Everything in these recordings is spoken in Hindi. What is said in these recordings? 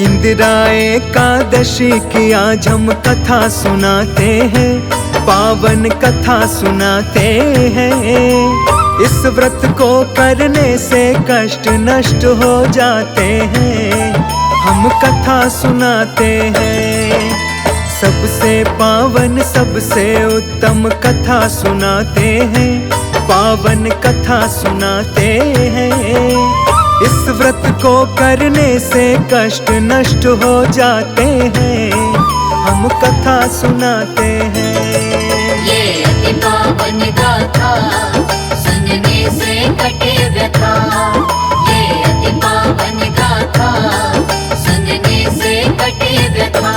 इंदिरा एकादशी की आज हम कथा सुनाते हैं, पावन कथा सुनाते हैं। इस व्रत को करने से कष्ट नष्ट हो जाते हैं, हम कथा सुनाते हैं। सबसे पावन सबसे उत्तम कथा सुनाते हैं, पावन कथा सुनाते हैं। इस व्रत को करने से कष्ट नष्ट हो जाते हैं, हम कथा सुनाते हैं। ये अति पावन गाथा सुनने से कटे व्यथा। ये अति पावन गाथा सुनने से कटे व्यथा।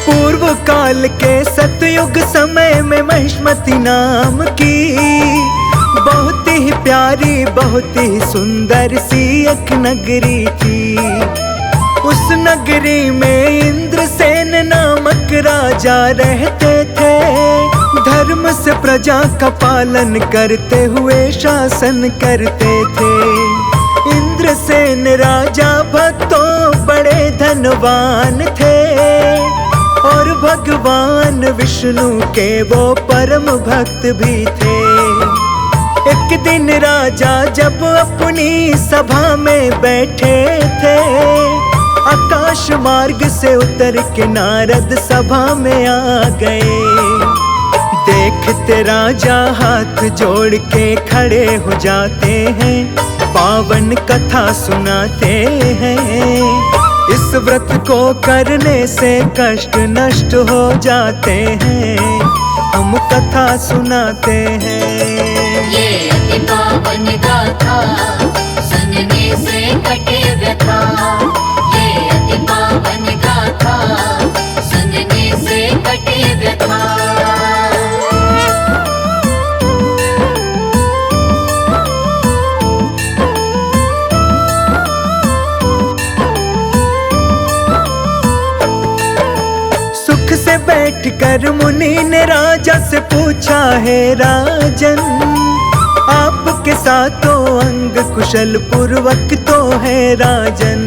पूर्व काल के सतयुग समय में महिष्मति नाम की बहुत ही प्यारी बहुत ही सुंदर सी एक नगरी थी। उस नगरी में इंद्रसेन नामक राजा रहते थे। धर्म से प्रजा का पालन करते हुए शासन करते थे। इंद्रसेन राजा भक्तों बड़े धनवान थे और भगवान विष्णु के वो परम भक्त भी थे। एक दिन राजा जब अपनी सभा में बैठे थे, आकाश मार्ग से उतर के नारद सभा में आ गए। देखते राजा हाथ जोड़ के खड़े हो जाते हैं, पावन कथा सुनाते हैं। इस व्रत को करने से कष्ट नष्ट हो जाते हैं, हम कथा सुनाते हैं। ये अति पावन गाथा सुनने से कटे व्यथा। ये अति पावन गाथा सुनने से कटे व्यथा। से बैठकर मुनि ने राजा से पूछा, है राजन आपके सातों अंग कुशल पूर्वक तो है राजन।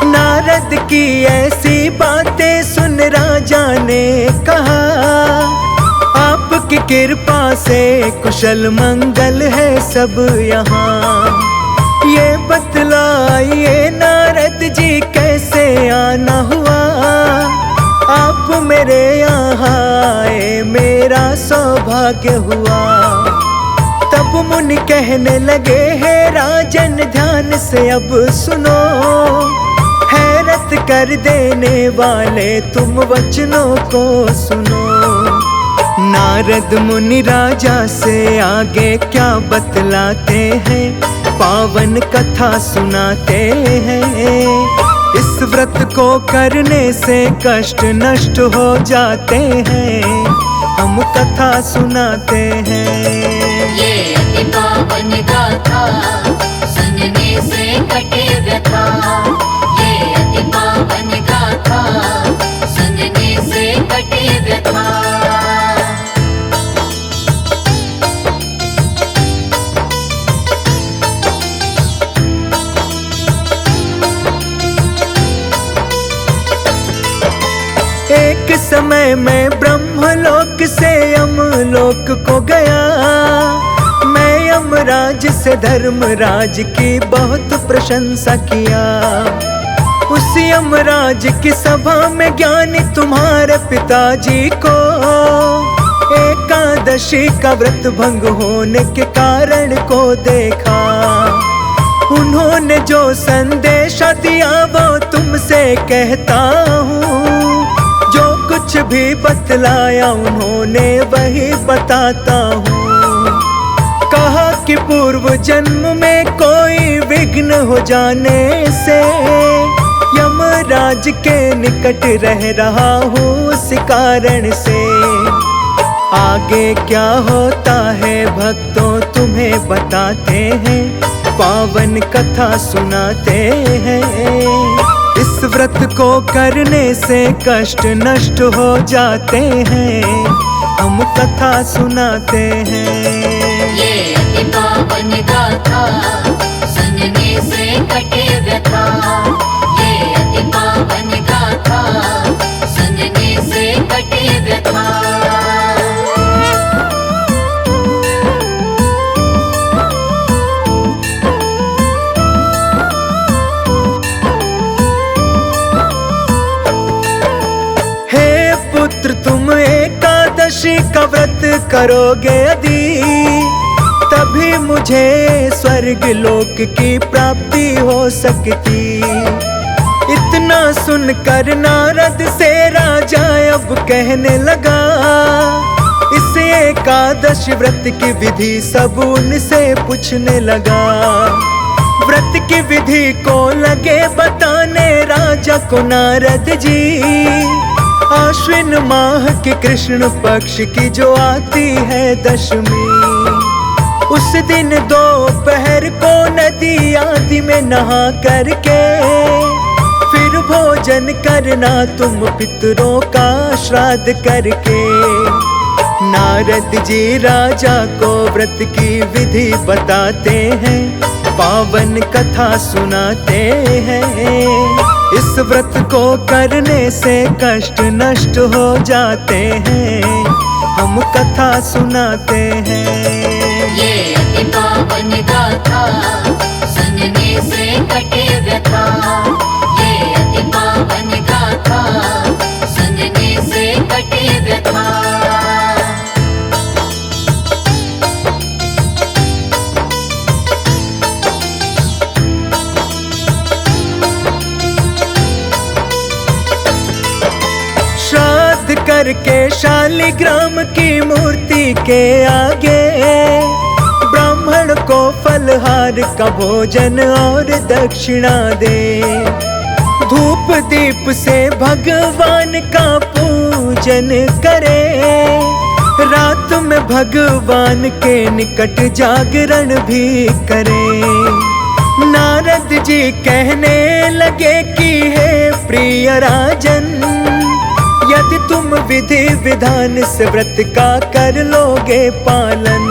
नारद की ऐसी बातें सुन राजा ने कहा, आपकी कृपा से कुशल मंगल है सब यहाँ। ये बतलाइए नारद जी कैसे आना हुआ, आप मेरे यहाँ आए मेरा सौभाग्य हुआ। तब मुनि कहने लगे, है राजन ध्यान से अब सुनो, हैरत कर देने वाले तुम वचनों को सुनो। नारद मुनि राजा से आगे क्या बतलाते हैं, पावन कथा सुनाते हैं। इस व्रत को करने से कष्ट नष्ट हो जाते हैं, हम कथा सुनाते हैं। ये अति पावन गाथा सुनने से कटे व्यथा। ये अति पावन गाथा सुनने से कटे व्यथा। एक समय में ब्रह्मलोक से यमलोक को गया। मैं यमराज से धर्मराज की बहुत प्रशंसा किया। उस यमराज की सभा में ज्ञानी तुम्हारे पिताजी को एकादशी का व्रत भंग होने के कारण को देखा। उन्होंने जो संदेशा दिया वो तुमसे कहता हूँ। जो कुछ भी बतलाया उन्होंने वही बताता हूँ। कहा कि पूर्व जन्म में कोई विघ्न हो जाने से यमराज के निकट रह रहा हूँ उस कारण से। आगे क्या होता है भक्तों तुम्हें बताते हैं, पावन कथा सुनाते हैं। इस व्रत को करने से कष्ट नष्ट हो जाते हैं, हम कथा सुनाते हैं। ये अति पावन गाथा सुनने से कटे व्यथा। ये अति पावन गाथा सुनने से कटे व्यथा। तुम एकादशी का व्रत करोगे यदि, तभी मुझे स्वर्ग लोक की प्राप्ति हो सकती। इतना सुनकर नारद से राजा अब कहने लगा, इस एकादशी व्रत की विधि सब उनसे पूछने लगा। व्रत की विधि को लगे बताने राजा को नारद जी। आश्विन माह के कृष्ण पक्ष की जो आती है दशमी, उस दिन दोपहर को नदी आदि में नहा करके फिर भोजन करना तुम पितरों का श्राद्ध करके। नारद जी राजा को व्रत की विधि बताते हैं, पावन कथा सुनाते हैं। इस व्रत को करने से कष्ट नष्ट हो जाते हैं, हम कथा सुनाते हैं। ये अति पावन गाथा सुनने से कटे व्यथा। ये अति पावन गाथा सुनने से कटे व्यथा। करके शालिग्राम की मूर्ति के आगे ब्राह्मण को फलहार का भोजन और दक्षिणा दे। धूप दीप से भगवान का पूजन करे, रात में भगवान के निकट जागरण भी करे। नारद जी कहने लगे कि हे प्रिय राजन, यदि तुम विधि विधान से व्रत का कर लोगे पालन,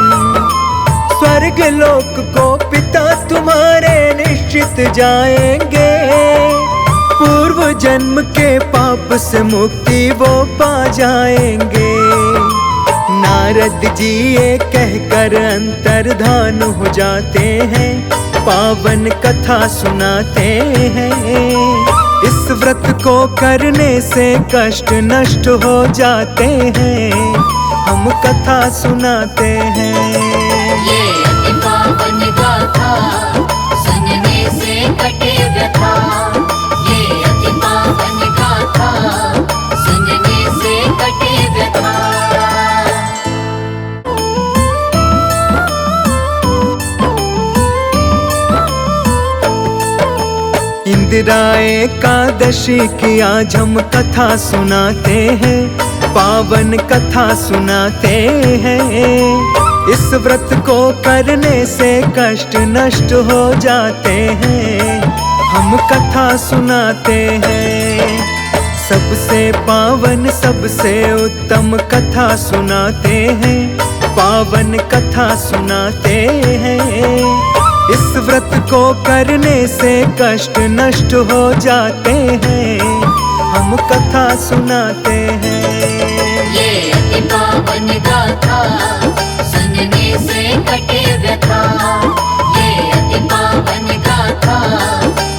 स्वर्ग लोक को पिता तुम्हारे निश्चित जाएंगे। पूर्व जन्म के पाप से मुक्ति वो पा जाएंगे। नारद जी ये कहकर अंतर्धान हो जाते हैं, पावन कथा सुनाते हैं। इस व्रत को करने से कष्ट नष्ट हो जाते हैं, हम कथा सुनाते हैं। ये अति पावन गाथा सुनने से कटे व्यथा। ये अति पावन गाथा सुनने से कटे व्यथा। इंदिरा एकादशी की आज हम कथा सुनाते हैं, पावन कथा सुनाते हैं। इस व्रत को करने से कष्ट नष्ट हो जाते हैं, हम कथा सुनाते हैं। सबसे पावन सबसे उत्तम कथा सुनाते हैं, पावन कथा सुनाते हैं। इस व्रत को करने से कष्ट नष्ट हो जाते हैं, हम कथा सुनाते हैं। ये अति पावन गाथा सुनने से कटे व्यथा। ये अति पावन गाथा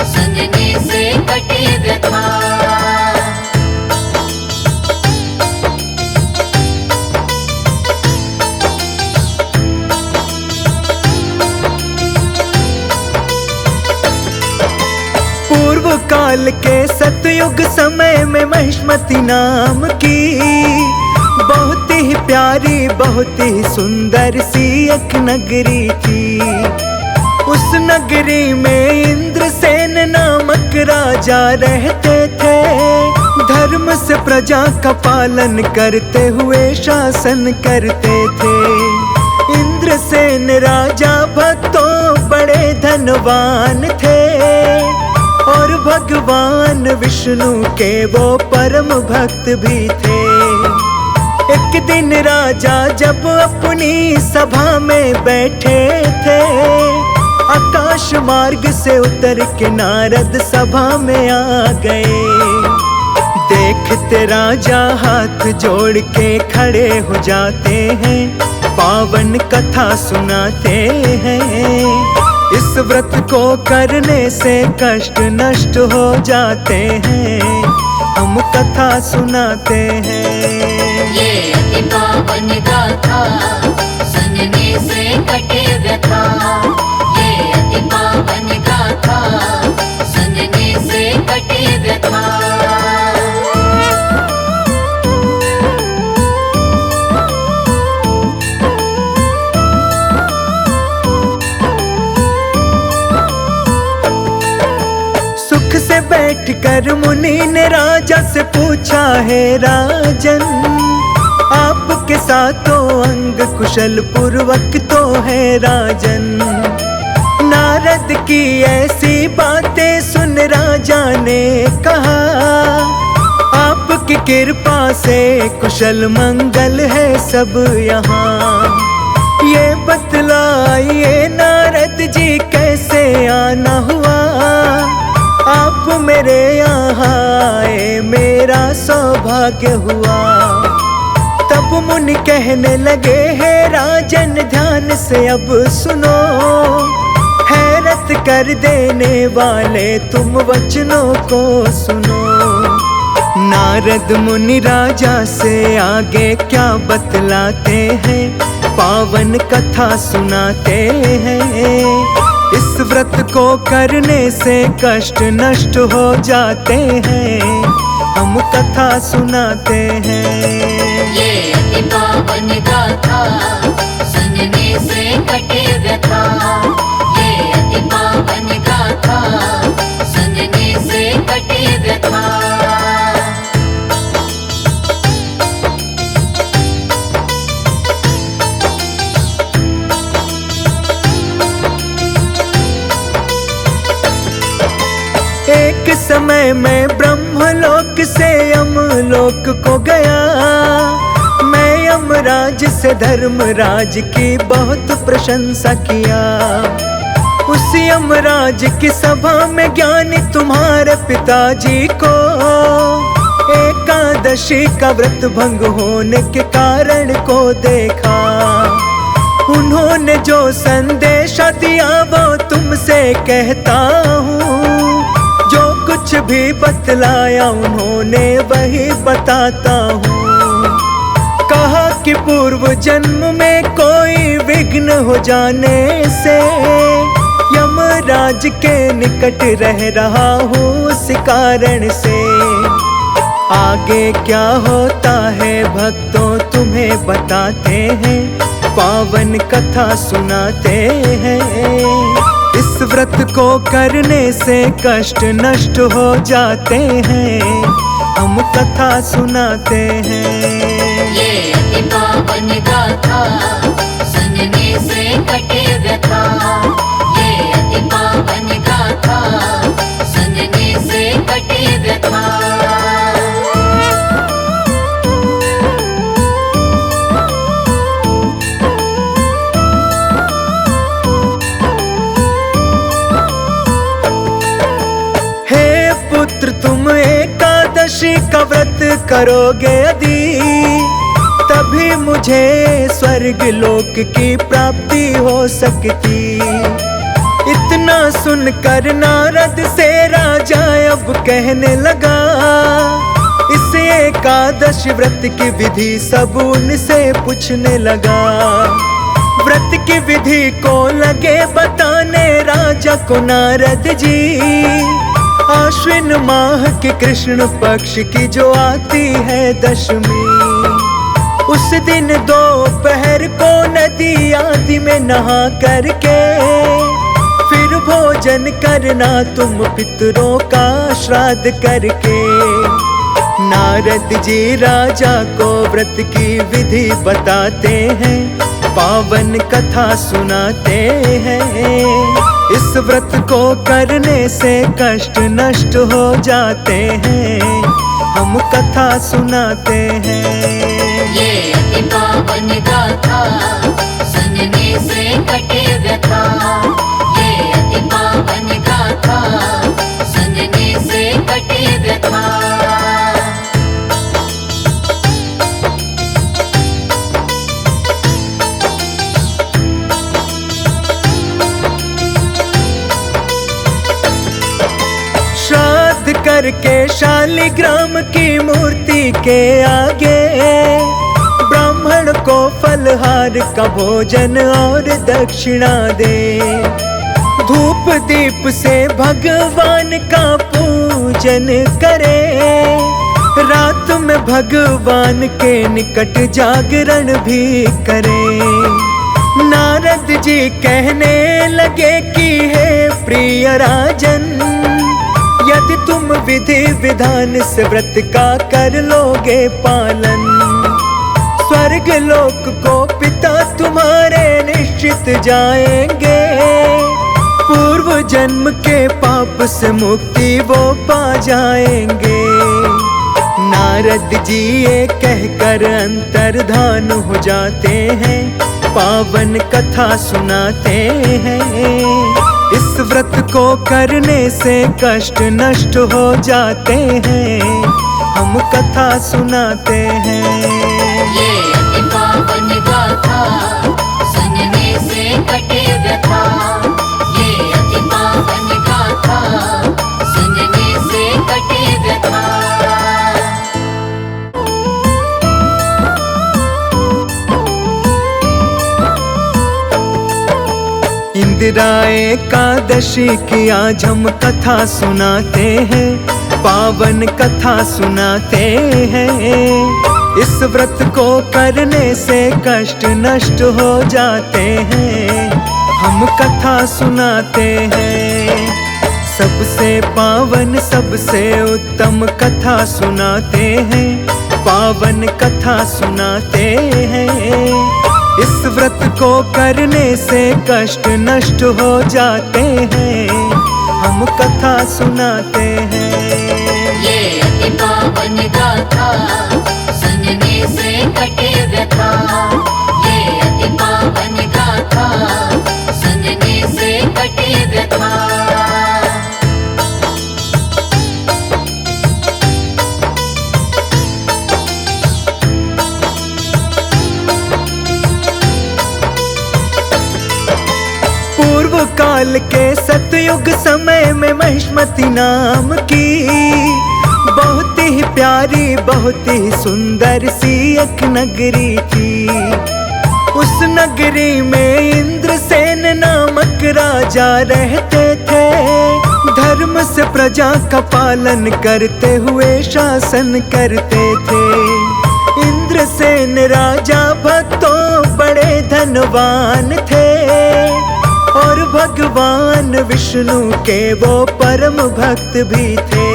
सुनने से कटे व्यथा। पूर्व काल के सतयुग समय में महिष्मति नाम की बहुत ही प्यारी बहुत ही सुंदर सी एक नगरी थी। उस नगरी में इंद्रसेन नामक राजा रहते थे। धर्म से प्रजा का पालन करते हुए शासन करते थे। इंद्रसेन राजा भक्तों बड़े धनवान थे और भगवान विष्णु के वो परम भक्त भी थे। एक दिन राजा जब अपनी सभा में बैठे थे, आकाश मार्ग से उतर के नारद सभा में आ गए। देखते राजा हाथ जोड़ के खड़े हो जाते हैं, पावन कथा सुनाते हैं। इस व्रत को करने से कष्ट नष्ट हो जाते हैं, हम कथा सुनाते हैं। ये अति पावन गाथा सुनने से कटे व्यथा। ये अति पावन गाथा सुनने से कटे व्यथा। सुख से बैठकर मुनि ने राजा से पूछा, है राजन आपके साथों अंग कुशल पूर्वक तो है राजन। नारद की ऐसी बातें सुन राजा ने कहा, आपकी कृपा से कुशल मंगल है सब यहाँ। ये बतलाइए नारद जी कैसे आना हुआ, आप मेरे यहाँ आए मेरा सौभाग्य हुआ। तब मुनि कहने लगे, है राजन ध्यान से अब सुनो, हैरत कर देने वाले तुम वचनों को सुनो। नारद मुनि राजा से आगे क्या बतलाते हैं, पावन कथा सुनाते हैं। इस व्रत को करने से कष्ट नष्ट हो जाते हैं, हम कथा सुनाते हैं। ये अति पावन गाथा सुनने से कटे व्यथा। ये अति पावन गाथा सुनने से कटे व्यथा। एक समय मैं ब्रह्मलोक से यमलोक को गया। मैं यमराज से धर्मराज की बहुत प्रशंसा किया। उस यमराज की सभा में ज्ञानी तुम्हारे पिताजी को एकादशी का व्रत भंग होने के कारण को देखा। उन्होंने जो संदेशा दिया वो तुमसे कहता हूँ, जो कुछ भी बतलाया उन्होंने वही बताता हूँ। कहा कि पूर्व जन्म में कोई विघ्न हो जाने से यमराज के निकट रह रहा हूँ उस कारण से। आगे क्या होता है भक्तों तुम्हें बताते हैं, पावन कथा सुनाते हैं। इस व्रत को करने से कष्ट नष्ट हो जाते हैं, हम कथा सुनाते हैं। ये अति पावन गाथा सुनने से कटे व्यथा। ये अति पावन गाथा सुनने से कटे व्यथा। तुम एकादशी का व्रत करोगे यदि, तभी मुझे स्वर्ग लोक की प्राप्ति हो सकती। इतना सुनकर नारद से राजा अब कहने लगा, इस एकादशी व्रत की विधि सब उनसे पूछने लगा। व्रत की विधि को लगे बताने राजा को नारद जी। आश्विन माह के कृष्ण पक्ष की जो आती है दशमी, उस दिन दोपहर को नदी आदि में नहा करके फिर भोजन करना तुम पितरों का श्राद्ध करके। नारद जी राजा को व्रत की विधि बताते हैं, पावन कथा सुनाते हैं। इस व्रत को करने से कष्ट नष्ट हो जाते हैं, हम कथा सुनाते हैं। ये अति पावन गाथा सुनने से कटे व्यथा। ये अति पावन गाथा सुनने से कटे व्यथा। श्राद्ध करके शालिग्राम की मूर्ति के आगे ब्राह्मण को फलहार का भोजन और दक्षिणा दे। धूप दीप से भगवान का पूजन करे। रात में भगवान के निकट जागरण भी करे। नारद जी कहने लगे कि हे प्रिय राजन, यदि तुम विधि विधान से व्रत का कर लोगे पालन, स्वर्ग लोक को पिता तुम्हारे निश्चित जाएंगे। पूर्व जन्म के पाप से मुक्ति वो पा जाएंगे। नारद जी ये कहकर अंतर्धान हो जाते हैं, पावन कथा सुनाते हैं। इस व्रत को करने से कष्ट नष्ट हो जाते हैं, हम कथा सुनाते हैं। ये अति पावन गाथा सुनने से कटे व्यथा। ये अति पावन गाथा सुनने से कटे व्यथा। इंदिरा एकादशी की आज हम कथा सुनाते हैं, पावन कथा सुनाते हैं। इस व्रत को करने से कष्ट नष्ट हो जाते हैं, हम कथा सुनाते हैं। सबसे पावन सबसे उत्तम कथा सुनाते हैं, पावन कथा सुनाते हैं। इस व्रत को करने से कष्ट नष्ट हो जाते हैं, हम कथा सुनाते हैं। ये अति पावन गाथा सुनने से कटे व्यथा। ये अति पावन गाथा सुनने से कटे व्यथा। पूर्व काल के सतयुग समय में महिष्मति नाम की बहुत ही प्यारी बहुत ही सुंदर सी एक नगरी थी। उस नगरी में इंद्रसेन नामक राजा रहते थे। धर्म से प्रजा का पालन करते हुए शासन करते थे। इंद्रसेन राजा भक्तों बड़े धनवान थे और भगवान विष्णु के वो परम भक्त भी थे।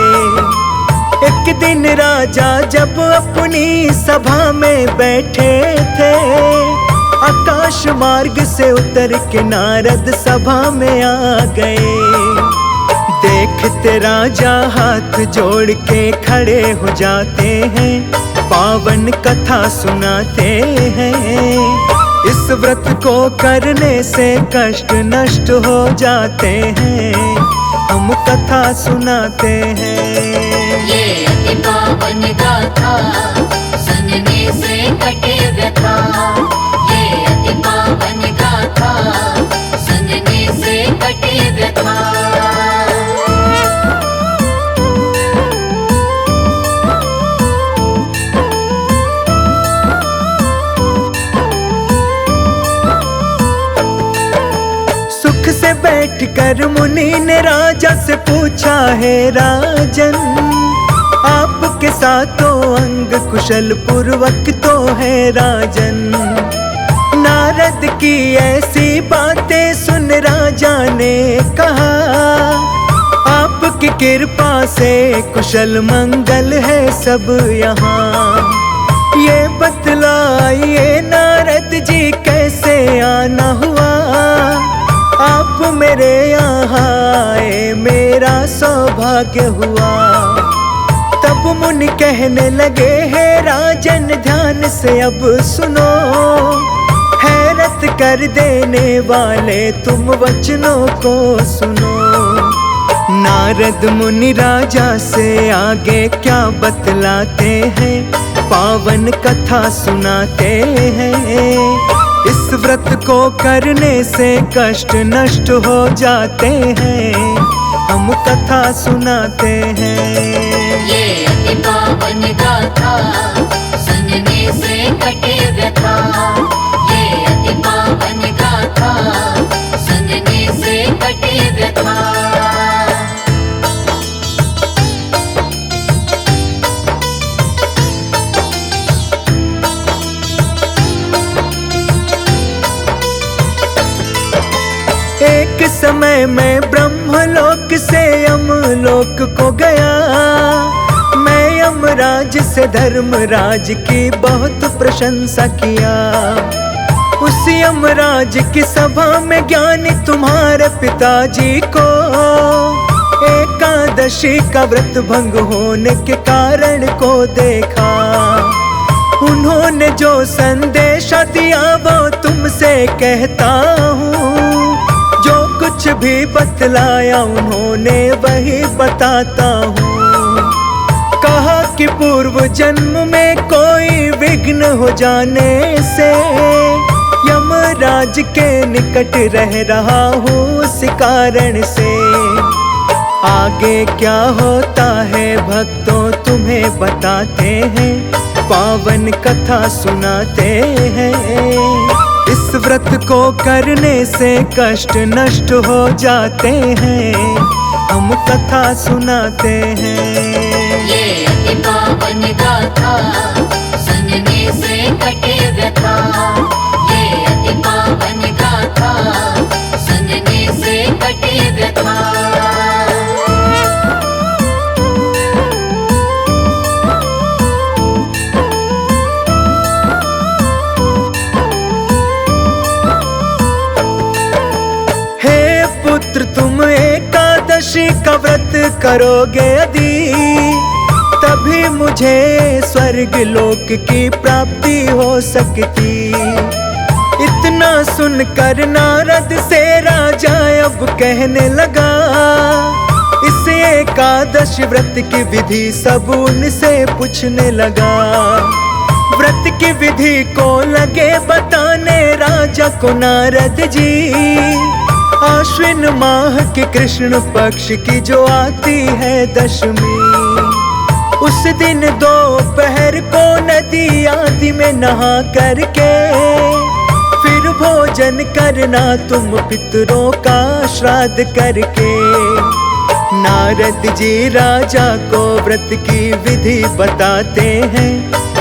एक दिन राजा जब अपनी सभा में बैठे थे, आकाश मार्ग से उतर के नारद सभा में आ गए। देखते राजा हाथ जोड़ के खड़े हो जाते हैं, पावन कथा सुनाते हैं। इस व्रत को करने से कष्ट नष्ट हो जाते हैं, हम कथा सुनाते हैं। ये अति पावन गाथा सुनने से कटे व्यथा। ये अति पावन गाथा सुनने से कटे व्यथा। बैठकर मुनि ने राजा से पूछा, है राजन आपके साथों अंग कुशल पूर्वक तो है राजन। नारद की ऐसी बातें सुन राजा ने कहा, आपकी कृपा से कुशल मंगल है सब यहाँ। ये बतलाइए नारद जी कैसे आना हुआ, आप मेरे यहाँ आए मेरा सौभाग्य हुआ। तब मुनि कहने लगे हे राजन ध्यान से अब सुनो, हैरत कर देने वाले तुम वचनों को सुनो। नारद मुनि राजा से आगे क्या बतलाते हैं, पावन कथा सुनाते हैं। इस व्रत को करने से कष्ट नष्ट हो जाते हैं, हम कथा सुनाते हैं। ये अति पावन गाथा सुनने से कटे व्यथा। ये अति पावन गाथा सुनने से कटे व्यथा। एक समय मैं ब्रह्मलोक से यमलोक को गया। मैं यमराज से धर्मराज की बहुत प्रशंसा किया। उस यमराज की सभा में ज्ञानी तुम्हारे पिताजी को एकादशी का व्रत भंग होने के कारण को देखा। उन्होंने जो संदेशा दिया वो तुमसे कहता हूँ। जो कुछ भी बतलाया उन्होंने वही बताता हूँ। कहा कि पूर्व जन्म में कोई विघ्न हो जाने से यमराज के निकट रह रहा हूँ उस कारण से। आगे क्या होता है भक्तों तुम्हें बताते हैं, पावन कथा सुनाते हैं। इस व्रत को करने से कष्ट नष्ट हो जाते हैं, हम कथा सुनाते हैं। ये अति पावन गाथा सुनने से कटे व्यथा। ये अति पावन गाथा सुनने से कटे व्यथा। तुम एकादशी का व्रत करोगे यदि, तभी मुझे स्वर्ग लोक की प्राप्ति हो सकती। इतना सुनकर नारद से राजा अब कहने लगा, इस एकादशी व्रत की विधि सब उनसे पूछने लगा। व्रत की विधि को लगे बताने राजा को नारद जी। आश्विन माह के कृष्ण पक्ष की जो आती है दशमी, उस दिन दोपहर को नदी आदि में नहा करके फिर भोजन करना तुम पितरों का श्राद्ध करके। नारद जी राजा को व्रत की विधि बताते हैं,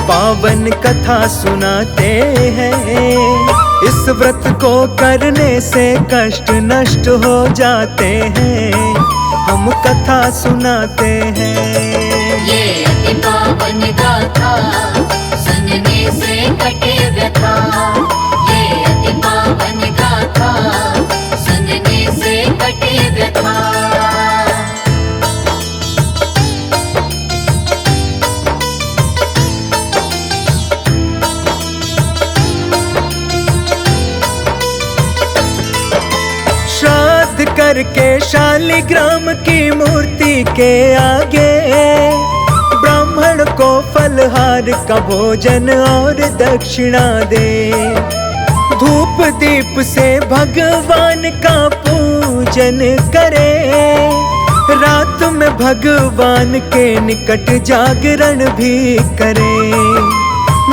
पावन कथा सुनाते हैं। इस व्रत को करने से कष्ट नष्ट हो जाते हैं, हम कथा सुनाते हैं। ये अति पावन गाथा सुनने से कटे व्यथा। ये अति पावन गाथा सुनने से कटे व्यथा। करके शालिग्राम की मूर्ति के आगे ब्राह्मण को फलहार का भोजन और दक्षिणा दे। धूप दीप से भगवान का पूजन करे। रात में भगवान के निकट जागरण भी करे।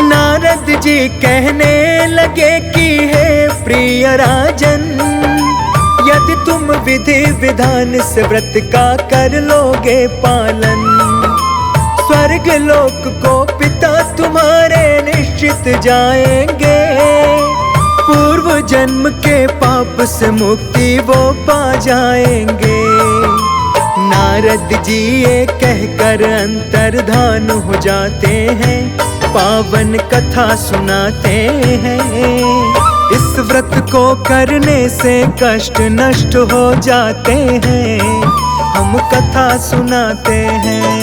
नारद जी कहने लगे कि हे प्रिय राजन, यदि तुम विधि विधान से व्रत का कर लोगे पालन, स्वर्ग लोक को पिता तुम्हारे निश्चित जाएंगे। पूर्व जन्म के पाप से मुक्ति वो पा जाएंगे। नारद जी ये कहकर अंतर्धान हो जाते हैं, पावन कथा सुनाते हैं। इस व्रत को करने से कष्ट नष्ट हो जाते हैं, हम कथा सुनाते हैं।